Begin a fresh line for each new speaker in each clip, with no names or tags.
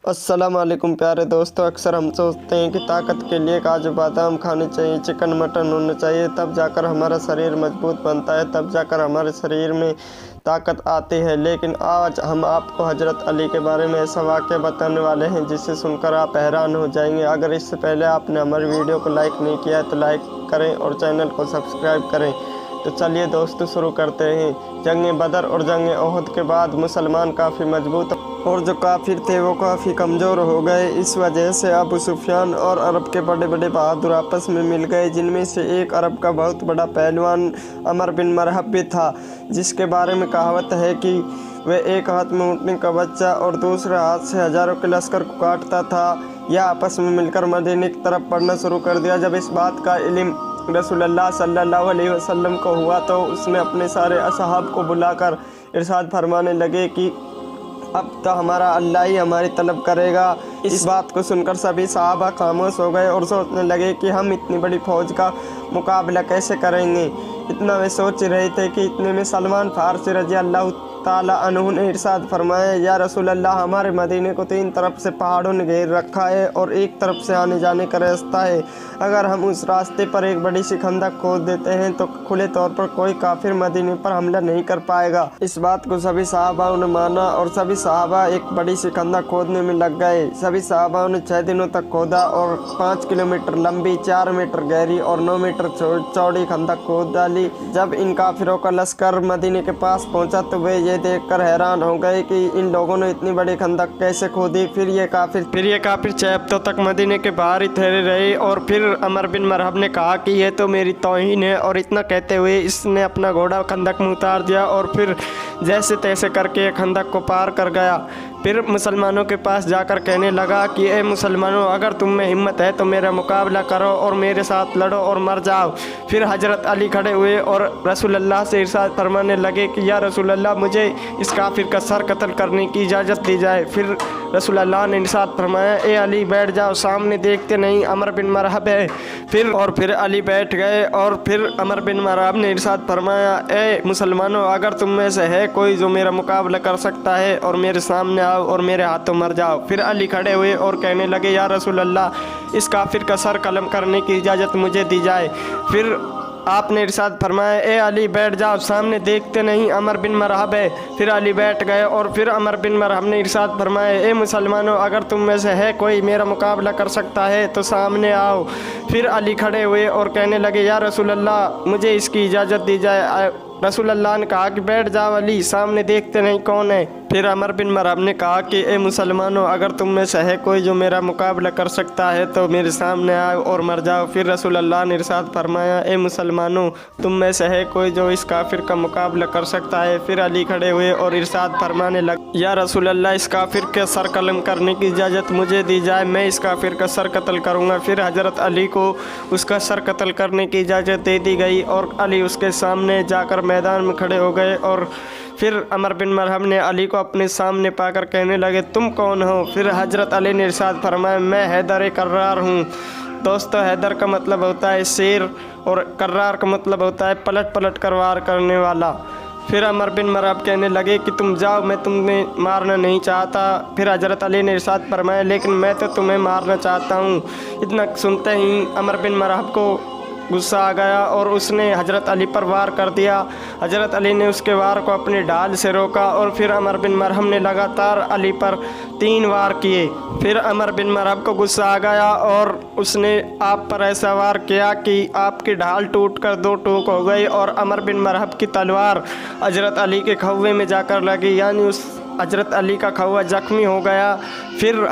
अस्सलाम वालेकुम प्यारे दोस्तों। अक्सर हम सोचते हैं कि ताकत के लिए काजू बादाम खाने चाहिए, चिकन मटन होना चाहिए, तब जाकर हमारा शरीर मजबूत बनता है, तब जाकर हमारे शरीर में ताकत आती है। लेकिन आज हम आपको हज़रत अली के बारे में ऐसा वाक़या बताने वाले हैं जिसे सुनकर आप हैरान हो जाएंगे। अगर इससे पहले आपने हमारी वीडियो को लाइक नहीं किया है तो लाइक करें और चैनल को सब्सक्राइब करें। तो चलिए दोस्तों शुरू करते हैं। जंग बदर और जंग ओहद के बाद मुसलमान काफ़ी मजबूत और जो काफिर थे वो काफ़ी कमज़ोर हो गए। इस वजह से अबू सुफियान और अरब के बड़े बड़े बहादुर आपस में मिल गए, जिनमें से एक अरब का बहुत बड़ा पहलवान अमर बिन मरहब भी था, जिसके बारे में कहावत है कि वह एक हाथ में ऊँटनी का बच्चा और दूसरे हाथ से हज़ारों के लश्कर को काटता था। यह आपस में मिलकर मदीने की तरफ पढ़ना शुरू कर दिया। जब इस बात का इल्म रसूलुल्लाह सल्लल्लाहु अलैहि वसल्लम को हुआ तो उसने अपने सारे असहाब को बुलाकर इरशाद फरमाने लगे कि अब तो हमारा अल्लाह ही हमारी तलब करेगा। इस बात को सुनकर सभी सहाबा खामोश हो गए और सोचने लगे कि हम इतनी बड़ी फौज का मुकाबला कैसे करेंगे। इतना वे सोच रहे थे कि इतने में सलमान फारसी रजी अल्लाह ताला अन्हु ने इरशाद फरमाया, या रसूल अल्लाह, हमारे मदीने को 3 तरफ से पहाड़ों ने घेर रखा है और एक तरफ से आने जाने का रास्ता है। अगर हम उस रास्ते पर एक बड़ी सी खंदक खोद देते हैं तो खुले तौर पर कोई काफिर मदीने पर हमला नहीं कर पाएगा। इस बात को सभी सहाबाओं ने माना और सभी सहाबा एक बड़ी सी खंदक खोदने में लग गए। सभी सहाबाओं ने 6 दिनों तक खोदा और 5 किलोमीटर लंबी, 4 मीटर गहरी और 9 मीटर चौड़ी खंदक खोद डाली। जब इन काफिरों का लश्कर मदीने के पास पहुंचा तो वे ये देखकर हैरान हो गए कि इन लोगों ने इतनी बड़ी खंदक कैसे खोदी। फिर ये काफिर 6 हफ्तों तक मदीने के बाहर ही ठहरे रहे और फिर अमर बिन मरहब ने कहा कि ये तो मेरी तौहीन है, और इतना कहते हुए इसने अपना घोड़ा खंदक में उतार दिया और फिर जैसे तैसे करके खंदक को पार कर गया। फिर मुसलमानों के पास जाकर कहने लगा कि ए मुसलमानों, अगर तुम में हिम्मत है तो मेरा मुकाबला करो और मेरे साथ लड़ो और मर जाओ। फिर हज़रत अली खड़े हुए और रसूलुल्लाह से इरशाद फरमाने लगे कि या रसूलुल्लाह, मुझे इस काफिर का सर कत्ल करने की इजाज़त दी जाए। फिर रसूलुल्लाह ने इरशाद फरमाया, ए अली बैठ जाओ, सामने देखते नहीं अमर बिन मरहब है। फिर अली बैठ गए और फिर अमर बिन मरहब ने इरशाद फरमाया, ए मुसलमानों, अगर तुम में से है कोई जो मेरा मुकाबला कर सकता है और मेरे सामने आओ और मेरे हाथों मर जाओ। फिर अली खड़े हुए और कहने लगे, या रसूल अल्लाह, इस काफिर का सर कलम करने की इजाज़त मुझे दी जाए। फिर आपने इरशाद फरमाया, ए अली बैठ जाओ, सामने देखते नहीं अमर बिन मरहब है। फिर अली बैठ गए और फिर अमर बिन मरहब ने इरशाद फरमाया, ए मुसलमानों, अगर तुम में से है कोई मेरा मुकाबला कर सकता है तो सामने आओ। फिर अली खड़े हुए और कहने लगे, या रसूल अल्लाह, मुझे इसकी इजाज़त दी जाए। रसूल अल्लाह ने कहा कि बैठ जाओ अली, सामने देखते नहीं कौन है। फिर अमर बिन मरहब ने कहा कि ए मुसलमानों, अगर तुम में से है कोई जो मेरा मुकाबला कर सकता है तो मेरे सामने आओ और मर जाओ। फिर रसूल अल्लाह ने इरशाद फरमाया, ए मुसलमानों, तुम में से है कोई जो इस काफिर का मुकाबला कर सकता है। फिर अली खड़े हुए और इरशाद फरमाने लगे, या रसूल अल्लाह, इस काफिर के सर कलम करने की इजाज़त मुझे दी जाए, मैं इस काफिर का सर कत्ल करूँगा। फिर हज़रत अली को उसका सर कत्ल करने की इजाज़त दे दी गई और अली उसके सामने जाकर मैदान में खड़े हो गए। और फिर अमर बिन मरहब ने अली को अपने सामने पाकर कहने लगे, तुम कौन हो? फिर हज़रत अली ने इरशाद फरमाया, मैं हैदर कर्रार हूँ। दोस्तों, हैदर का मतलब होता है शेर और कर्रार का मतलब होता है पलट पलट कर वार करने वाला। फिर अमर बिन मरहब कहने लगे कि तुम जाओ, मैं तुम्हें मारना नहीं चाहता। फिर हज़रत अली ने इरशाद फरमाया, लेकिन मैं तो तुम्हें मारना चाहता हूँ। इतना सुनते ही अमर बिन मरहब को गुस्सा आ गया और उसने हज़रत अली पर वार कर दिया। हज़रत अली ने उसके वार को अपने ढाल से रोका और फिर अमर बिन मरहब ने लगातार अली पर 3 वार किए। फिर अमर बिन मरहब को गुस्सा आ गया और उसने आप पर ऐसा वार किया कि आपकी ढाल टूटकर 2 टुकड़े हो गई और अमर बिन मरहब की तलवार हज़रत अली के खौवे में जाकर लगी, यानी उस हज़रत अली का खौवा जख्मी हो गया। फिर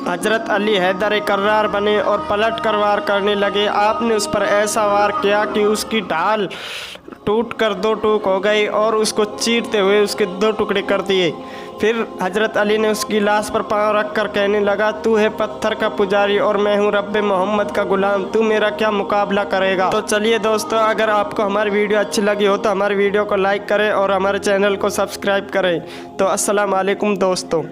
हज़रत अली हैदर कर्रार बने और पलट कर वार करने लगे। आपने उस पर ऐसा वार किया कि उसकी ढाल टूटकर 2 टुकड़े हो गई और उसको चीरते हुए उसके 2 टुकड़े कर दिए। फिर हज़रत अली ने उसकी लाश पर पाँव रखकर कहने लगा, तू है पत्थर का पुजारी और मैं हूँ रब्बे मोहम्मद का गुलाम, तू मेरा क्या मुकाबला करेगा। तो चलिए दोस्तों, अगर आपको हमारी वीडियो अच्छी लगी हो तो हमारी वीडियो को लाइक करें और हमारे चैनल को सब्सक्राइब करें। तो अस्सलाम वालेकुम दोस्तों।